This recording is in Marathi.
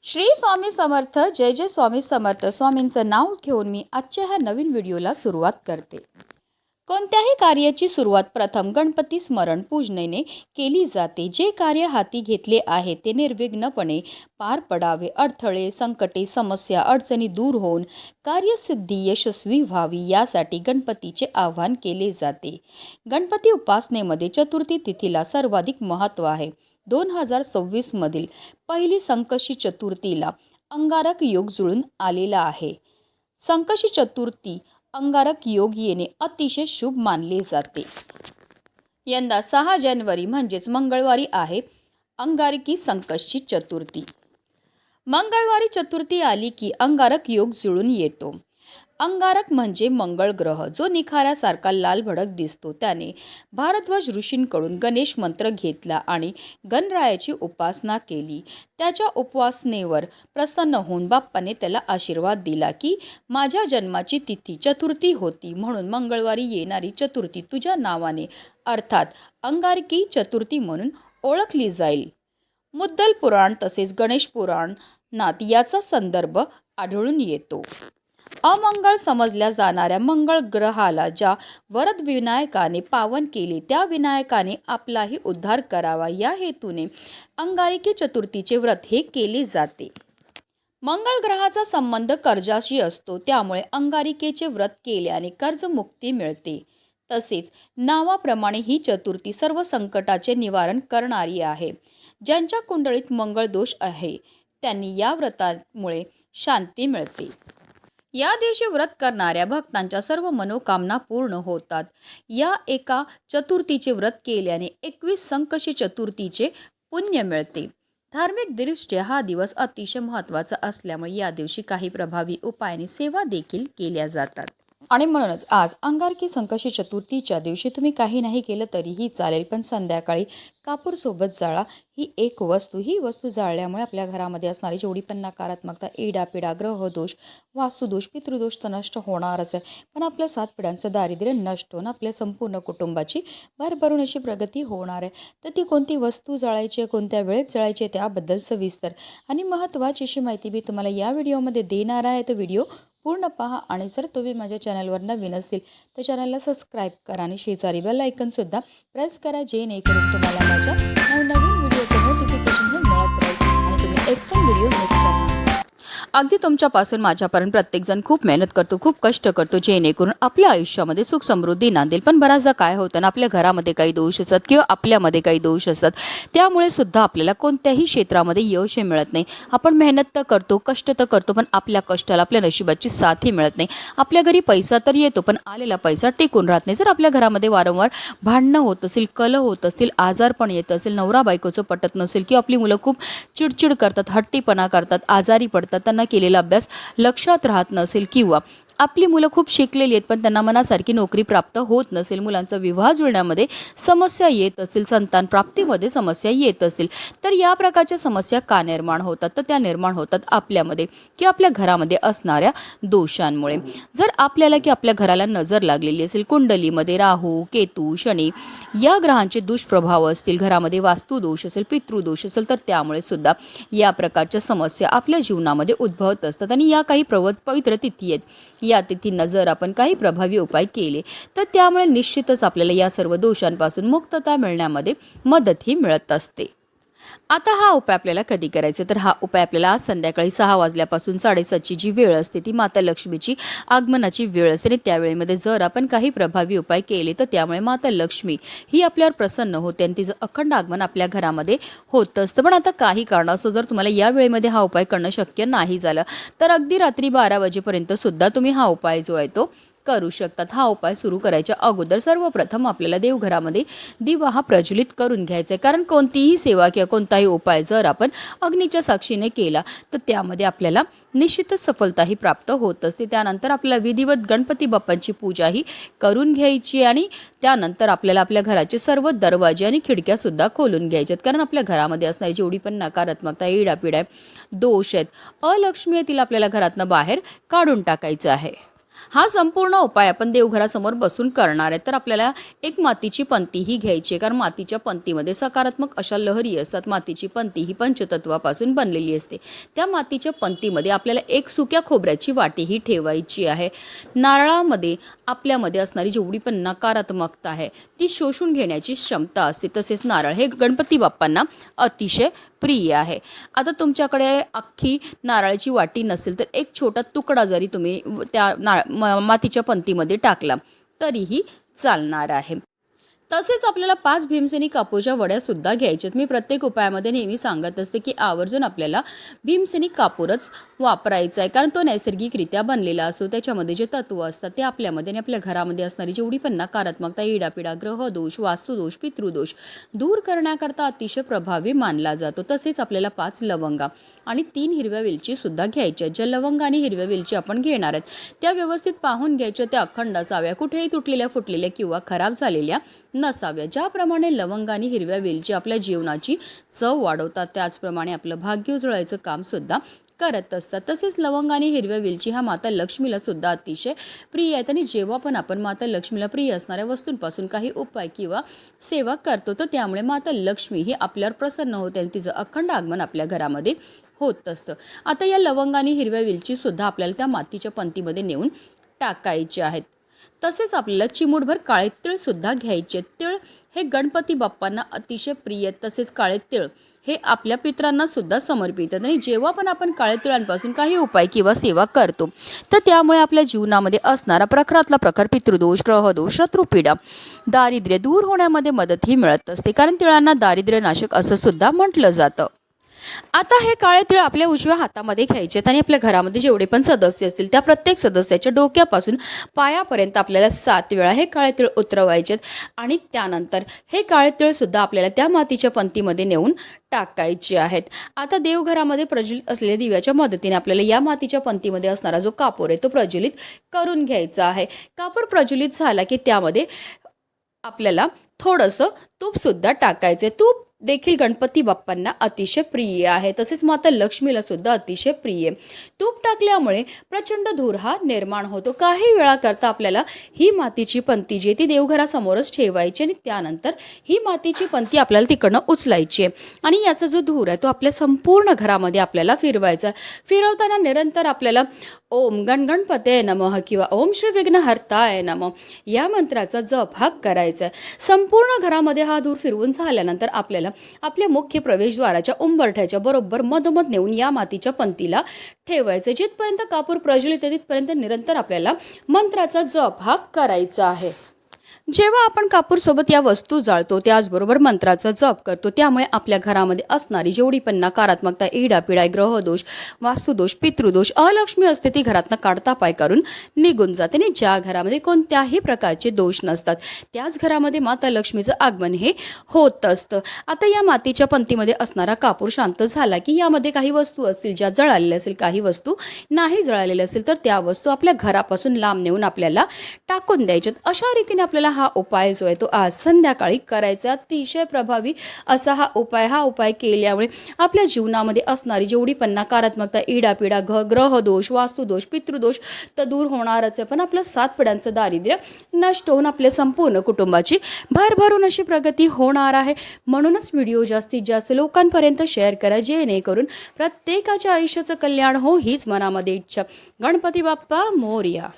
श्री स्वामी समर्थ. जय जय स्वामी समर्थ. स्वामींचं नाव घेऊन मी आजच्या ह्या नवीन व्हिडिओला सुरुवात करते. कोणत्याही कार्याची सुरुवात प्रथम गणपती स्मरण पूजनेने केली जाते. जे कार्य हाती घेतले आहे ते निर्विघ्नपणे पार पडावे. अडथळे, संकटे, समस्या, अडचणी दूर होऊन कार्यसिद्धी यशस्वी व्हावी यासाठी गणपतीचे आवाहन केले जाते. गणपती उपासनेमध्ये चतुर्थी तिथीला सर्वाधिक महत्त्व आहे. 2026 मधील पहिली संकष्टी चतुर्थीला अंगारक योग जुळून आलेला आहे. संकष्टी चतुर्थी अंगारक योग येणे अतिशय शुभ मानले जाते. यंदा 6 जानेवारी म्हणजेच मंगळवारी आहे अंगारकी संकष्टी चतुर्थी. मंगळवारी चतुर्थी आली की अंगारक योग जुळून येतो. अंगारक म्हणजे मंगळ ग्रह, जो निखाऱ्यासारखा लाल भडक दिसतो. त्याने भारद्वाज ऋषींकडून गणेश मंत्र घेतला आणि गणरायाची उपासना केली. त्याच्या उपासनेवर प्रसन्न होऊन बाप्पाने त्याला आशीर्वाद दिला की माझ्या जन्माची तिथी चतुर्थी होती, म्हणून मंगळवारी येणारी चतुर्थी तुझ्या नावाने अर्थात अंगारकी चतुर्थी म्हणून ओळखली जाईल. मुद्दल पुराण तसेच गणेश पुराणात याचा संदर्भ आढळून येतो. अमंगळ समजल्या जाणाऱ्या मंगळ ग्रहाला ज्या वरद विनायकाने पावन केले, त्या विनायकाने आपलाही उद्धार करावा या हेतूने अंगारकी चतुर्थीचे व्रत हे केले जाते. मंगळ ग्रहाचा संबंध कर्जाशी असतो, त्यामुळे अंगारिकेचे व्रत केल्याने कर्जमुक्ती मिळते. तसेच नावाप्रमाणे ही चतुर्थी सर्व संकटाचे निवारण करणारी आहे. ज्यांच्या कुंडलीत मंगळ दोष आहे त्यांनी या व्रतामुळे शांती मिळते. या दिवशी व्रत करणाऱ्या भक्तांच्या सर्व मनोकामना पूर्ण होतात. या एका चतुर्थीचे व्रत केल्याने 21 संकष्टी चतुर्थीचे पुण्य मिळते. धार्मिक दृष्ट्या हा दिवस अतिशय महत्त्वाचा असल्यामुळे या दिवशी काही प्रभावी उपायाने सेवा देखील केल्या जातात. आणि म्हणूनच आज अंगारकी संकष्टी चतुर्थीच्या दिवशी तुम्ही काही नाही केलं तरीही चालेल, पण संध्याकाळी कापूर सोबत जाळा ही वस्तू जाळल्यामुळे आपल्या घरामध्ये असणारी जेवढी पण नकारात्मकता, इडापिडा, ग्रहदोष, वास्तुदोष, पितृदोष तर नष्ट होणारच आहे, पण आपल्या 7 पिढ्यांचं दारिद्र्य नष्ट होऊन आपल्या संपूर्ण कुटुंबाची भरभरून अशी प्रगती होणार आहे. तर ती कोणती वस्तू जाळायची आहे, कोणत्या वेळेत जाळायची आहे, त्याबद्दल सविस्तर आणि महत्त्वाची अशी माहिती मी तुम्हाला या व्हिडिओमध्ये देणार आहे. तर व्हिडिओ पूर्ण पहा आणि जर तुम्ही माझ्या चॅनलवर नवीन असतील तर चॅनलला सबस्क्राईब करा आणि शेजारी बेल आयकॉनसुद्धा प्रेस करा, जेणेकरून तुम्हाला माझ्या नवनवीन व्हिडिओचं नोटिफिकेशन हे मिळत राहील आणि तुम्ही एक पण व्हिडिओ मिस करणार. अगदी तुमच्यापासून माझ्यापर्यंत प्रत्येकजण खूप मेहनत करतो, खूप कष्ट करतो, जेणेकरून आपल्या आयुष्यामध्ये सुख समृद्धी नांदेल. पण बऱ्याचदा काय होतं ना, आपल्या घरामध्ये काही दोष असतात किंवा आपल्यामध्ये काही दोष असतात, त्यामुळे सुद्धा आपल्याला कोणत्याही क्षेत्रामध्ये यश मिळत नाही. आपण मेहनत तर करतो, कष्ट तर करतो, पण आपल्या कष्टाला आपल्या नशिबाची साथही मिळत नाही. आपल्या घरी पैसा तर येतो, पण आलेला पैसा टिकून राहत नाही. जर आपल्या घरामध्ये वारंवार भांडणं होत असेल, कलह होत असतील, आजार पण येत असेल, नवरा बायकोचं पटत नसेल किंवा आपली मुलं खूप चिडचिड करतात, हट्टीपणा करतात, आजारी पडतात, त्यांना केलेला अभ्यास लक्षात राहत नसेल किंवा आपली मुलं खूप शिकलेली आहेत पण त्यांना मनासारखी नोकरी प्राप्त होत नसेल, मुलांचा विवाह जुळण्यामध्ये समस्या येत असतील, संतान प्राप्तीमध्ये समस्या येत असतील, तर या प्रकारच्या समस्या का निर्माण होतात? तर त्या निर्माण होतात आपल्यामध्ये किंवा आपल्या घरामध्ये असणाऱ्या दोषांमुळे. जर आपल्याला की आपल्या घराला नजर लागलेली असेल, कुंडलीमध्ये राहू, केतू, शनी या ग्रहांचे दुष्प्रभाव असतील, घरामध्ये वास्तुदोष असेल, पितृदोष असेल, तर त्यामुळे सुद्धा या प्रकारच्या समस्या आपल्या जीवनामध्ये उद्भवत असतात. आणि या काही पवित्र तिथी आहेत, या तिथींना जर आपण काही प्रभावी उपाय केले तर त्यामुळे निश्चितच आपल्याला या सर्व दोषांपासून मुक्तता मिळण्यामध्ये मदतही मिळत असते. आता हा उपाय आपल्याला कधी करायचा? तर हा उपाय आपल्याला आज संध्याकाळी 6 वाजल्यापासून 7:30ची जी वेळ असते ती माता लक्ष्मीची आगमनाची वेळ असते आणि त्यावेळेमध्ये जर आपण काही प्रभावी उपाय केले तर त्यामुळे माता लक्ष्मी ही आपल्यावर प्रसन्न होते आणि तिचं अखंड आगमन आपल्या घरामध्ये होत असतं. पण आता काही कारणास्तव जर तुम्हाला या वेळेमध्ये हा उपाय करणं शक्य नाही झालं तर अगदी रात्री 12 वाजेपर्यंत सुद्धा तुम्ही हा उपाय जो आहे तो करू शकतात. हा उपाय सुरू करायच्या अगोदर सर्वप्रथम आपल्याला देवघरामध्ये दिवा हा प्रज्वलित करून घ्यायचा आहे. कारण कोणतीही सेवा किंवा कोणताही उपाय जर आपण अग्नीच्या साक्षीने केला तर त्यामध्ये आपल्याला निश्चितच सफलताही प्राप्त होत असते. त्यानंतर आपल्याला विधिवत गणपती बाप्पांची पूजाही करून घ्यायची आणि त्यानंतर आपल्याला आपल्या घराचे सर्व दरवाजे आणि खिडक्या खोलून घ्यायच्यात. कारण आपल्या घरामध्ये असणारी जेवढी पण नकारात्मकता, इडापिडा, दोष आहेत, अलक्ष्मी आहे, तिला आपल्याला घरातनं बाहेर काढून टाकायचं आहे. हा संपूर्ण उपाय आपण देवघरासमोर बसून करणार आहे. तर आपल्याला एक मातीची पंती ही घ्यायची आहे, कारण मातीच्या पंतीमध्ये सकारात्मक अशा लहरी असतात. मातीची पंती ही पंचतत्वापासून बनलेली असते. त्या मातीच्या पंतीमध्ये आपल्याला एक सुक्या खोबऱ्याची वाटी ही ठेवायची आहे. नारळामध्ये आपल्यामध्ये असणारी जेवढी पण नकारात्मकता आहे ती शोषून घेण्याची क्षमता असते. तसेच नारळ हे गणपती बाप्पांना अतिशय प्रिय आहे. आता तुमच्याकडे अख्खी नारळाची वाटी नसेल तर एक छोटा तुकडा जरी तुम्ही त्या मातीच्या पंतीमध्ये टाकला तरीही चालणार आहे. तसेच आपल्याला 5 भीमसेनी कापूरच्या वड्यासुद्धा घ्यायच्यात. मी प्रत्येक उपायामध्ये नेहमी सांगत असते की आवर्जून आपल्याला भीमसेनी कापूरच वापरायचा आहे, कारण तो नैसर्गिकरित्या बनलेला असतो. त्याच्यामध्ये जे तत्व असतात ते आपल्यामध्ये आणि आपल्या घरामध्ये असणारी जेवढी पण नकारात्मकता, इडापिडा, ग्रहदोष, वास्तुदोष, पितृदोष दूर करण्याकरता अतिशय प्रभावी मानला जातो. तसेच आपल्याला 5 लवंगा आणि 3 हिरव्या वेलची सुद्धा घ्यायच्या. ज्या लवंग आणि हिरव्या वेलची आपण घेणार आहेत त्या व्यवस्थित पाहून घ्यायच्या. त्या अखंड असाव्या, कुठेही तुटलेल्या, फुटलेल्या किंवा खराब झालेल्या नसाव्या. ज्याप्रमाणे लवंग आणि हिरव्या वेलची आपल्या जीवनाची चव वाढवतात, त्याचप्रमाणे आपलं भाग्य उजळायचं काम सुद्धा करत असतात. तसेच लवंग आणि हिरव्या वेलची हा माता लक्ष्मीला सुद्धा अतिशय प्रिय आहेत. आणि जेव्हा पण आपण माता लक्ष्मीला प्रिय असणाऱ्या वस्तूंपासून काही उपाय किंवा सेवा करतो तर त्यामुळे माता लक्ष्मी ही आपल्यावर प्रसन्न होते आणि तिचं अखंड आगमन आपल्या घरामध्ये होत असतं. आता या लवंग आणि हिरव्या वेलची सुद्धा आपल्याला त्या मातीच्या पंतीमध्ये नेऊन टाकायचे आहेत. तसेच आपल्याला चिमूटभर काळे तीळ सुद्धा घ्यायचे. तीळ हे गणपती बाप्पांना अतिशय प्रिय. तसेच काळे तीळ हे आपल्या पितरांना सुद्धा समर्पित आहेत. आणि जेव्हा पण आपण काळे तिळांपासून काही उपाय किंवा सेवा करतो तर त्यामुळे आपल्या जीवनामध्ये असणारा प्रखरातला प्रखर पितृदोष, ग्रहदोष, शत्रुपीडा, दारिद्र्य दूर होण्यामध्ये मदतही मिळत असते, कारण तिळांना दारिद्र्यनाशक असं सुद्धा म्हटलं जातं. आता हे काळे तीळ आपल्या उजव्या हातामध्ये घ्यायचे आणि आपल्या घरामध्ये जेवढे पण सदस्य असतील त्या प्रत्येक सदस्याच्या डोक्यापासून पायापर्यंत आपल्याला 7 वेळा हे काळे तीळ उतरवायचे आणि त्यानंतर हे काळे तीळ सुद्धा आपल्याला त्या मातीच्या पंतीमध्ये नेऊन टाकायचे आहेत. आता देवघरामध्ये प्रज्वलित असलेल्या दिव्याच्या मदतीने आपल्याला या मातीच्या पंतीमध्ये असणारा जो कापूर आहे तो प्रज्वलित करून घ्यायचा आहे. कापूर प्रज्वलित झाला की त्यामध्ये आपल्याला थोडंसं तूप सुद्धा टाकायचे. तूप देखील गणपती बाप्पांना अतिशय प्रिय आहे. तसेच माता लक्ष्मीला सुद्धा अतिशय प्रिय. तूप टाकल्यामुळे प्रचंड धूर हा निर्माण होतो. काही वेळा करता आपल्याला ही मातीची पंती जी ती देवघरासमोरच ठेवायची आणि त्यानंतर ही मातीची पंती आपल्याला तिकडनं उचलायची आहे आणि याचा जो धूर आहे तो आपल्या संपूर्ण घरामध्ये आपल्याला फिरवायचा. फिरवताना निरंतर आपल्याला ओम गणगणपते नमः किंवा ओम श्री विघ्नहर्ताय नमः या मंत्राचा जप हा करायचा. संपूर्ण घरामध्ये हा धूर फिरवून झाल्यानंतर आपल्याला आपल्या मुख्य प्रवेशद्वाराच्या उंबरठ्याच्या बरोबर मधोमध नेऊन या मातीच्या पंतीला ठेवायचं. जिथपर्यंत कापूर प्रज्वलित आहे तिथपर्यंत निरंतर आपल्याला मंत्राचा जप हा करायचा आहे. जेव्हा आपण कापूर सोबत या वस्तू जाळतो त्याचबरोबर मंत्राचा जप करतो त्यामुळे आपल्या घरामध्ये असणारी जेवढी पण नकारात्मकता, इडापिडा, ग्रहदोष, वास्तुदोष, पितृदोष, अलक्ष्मी असते ती घरातनं काढता पाय करून निघून जाते. आणि ज्या घरामध्ये कोणत्याही प्रकारचे दोष नसतात त्याच घरामध्ये माता लक्ष्मीचं आगमन हे होत असतं. आता या मातीच्या पंतीमध्ये असणारा कापूर शांत झाला की यामध्ये काही वस्तू असतील ज्या जळालेल्या असेल, काही वस्तू नाही जळालेल्या असेल तर त्या वस्तू आपल्या घरापासून लांब नेऊन आपल्याला टाकून द्यायच्यात. अशा रीतीने आपल्याला हा उपाय जो आहे तो आज संध्याकाळी करायचा. अतिशय प्रभावी असा हा उपाय केल्यामुळे आपल्या जीवनामध्ये असणारी जेवढी पण नकारात्मकता, इडापिडा, ग्रहदोष, वास्तुदोष, पितृदोष तर दूर होणारच आहे, पण आपलं 7 पिढ्यांचं दारिद्र्य नष्ट होऊन आपल्या संपूर्ण कुटुंबाची भरभरून अशी प्रगती होणार आहे. म्हणूनच व्हिडिओ जास्तीत जास्त लोकांपर्यंत शेअर करा जेणेकरून प्रत्येकाच्या आयुष्याचं कल्याण हो हीच मनामध्ये इच्छा. गणपती बाप्पा मोरया.